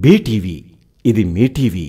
BTV ఇది మీ TV.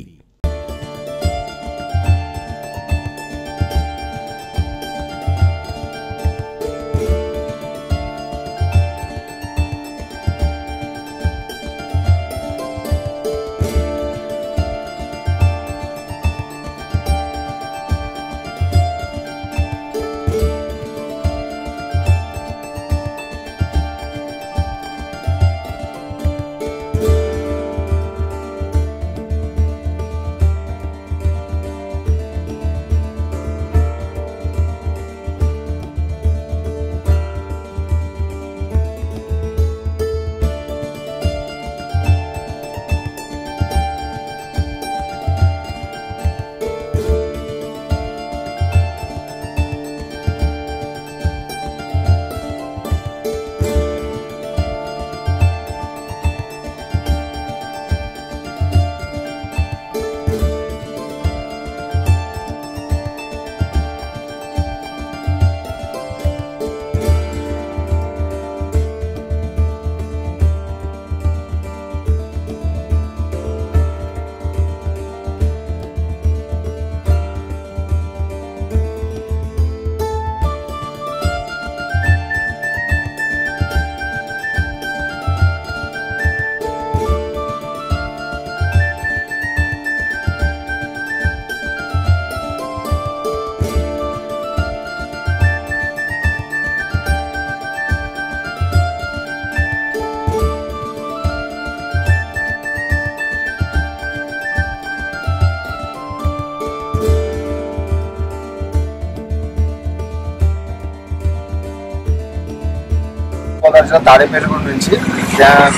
తాడేపల్లిగూడ నుంచి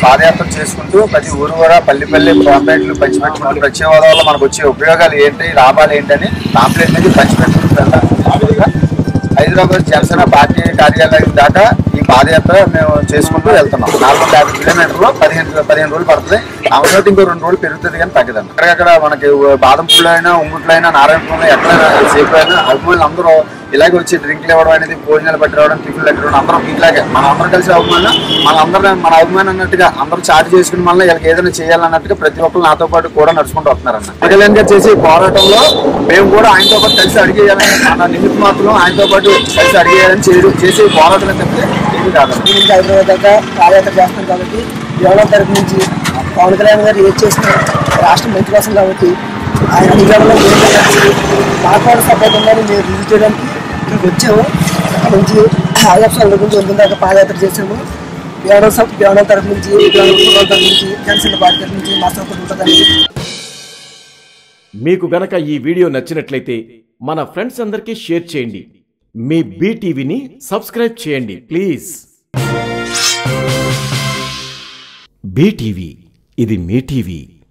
పాదయాత్ర చేసుకుంటూ ప్రతి ఊరు కూడా పల్లి కాంప్లైంట్లు పంచిపెట్టుకుంటూ వచ్చే వల్ల మనకు వచ్చే ఉపయోగాలు ఏంటి, లాభాలు ఏంటని పాంప్లెట్ మీద పంచిపెట్టుకుంటాం. హైదరాబాద్ జనసేన పార్టీ కార్యాలయం దాకా ఈ పాదయాత్ర మేము చేసుకుంటూ వెళ్తున్నాం. 450 కిలోమీటర్లు 15 రోజులు పడుతుంది. అవసరం ఇంకో 2 రోజులు పెరుగుతుంది కానీ తగ్గదండి. అక్కడక్కడ మనకి బాదంపూడిలో అయినా, ఉంగుట్లో అయినా, నారాయణపురంలో ఎక్కడైనా సేపు అయినా అభిమానులు అందరూ ఇలాగే వచ్చి డ్రింక్లు ఇవ్వడం అనేది, భోజనాలు పట్టి రావడం, టిఫిన్లు పెట్టడం, అందరం ఇట్లాగే మనం అందరం కలిసి అభిమానం మన అభిమానం అన్నట్టుగా అందరూ చాటు చేసుకుని మళ్ళీ వీళ్ళకి ఏదైనా చేయాలన్నట్టుగా ప్రతి ఒక్కరు నాతో పాటు కూడా నడుచుకుంటూ వస్తున్నారన్న. కళ్యాణ్ గారు చేసే పోరాటంలో మేము కూడా ఆయనతో పాటు కలిసి అడిగేయాలని, మన నిమిత్త మాత్రం ఆయనతో పాటు కలిసి అడిగేయాలని చేసే పోరాటం అని చెప్తే ఏమి కాదు. హైదరాబాద్ దాకా పాదయాత్ర చేస్తాం కాబట్టి ఎవరో తరపు నుంచి పవన్ కళ్యాణ్ గారు ఏది చేసిన రాష్ట్రం మంచి కోసం కాబట్టి ఆయన అధికారంలో మాట్లాడే సపోర్ట్ ఉందని మేము రిలీజ్ చేయడానికి ఇక్కడికి వచ్చాము. అక్కడ నుంచి ఆదర్శాల గురించి వంద దాకా పాదయాత్ర చేసాము. దేవడం తరపు నుంచి, తరపు నుంచి, జనసేన పార్టీ తరపు నుంచి మా సపోర్ట్ ఉంటుందని. మీకు గనక ఈ వీడియో నచ్చినట్లయితే మన ఫ్రెండ్స్ అందరికీ షేర్ చేయండి. మీ బీటీవీని సబ్స్క్రైబ్ చేయండి ప్లీజ్. బీటీవీ ఇది మీ టీవీ.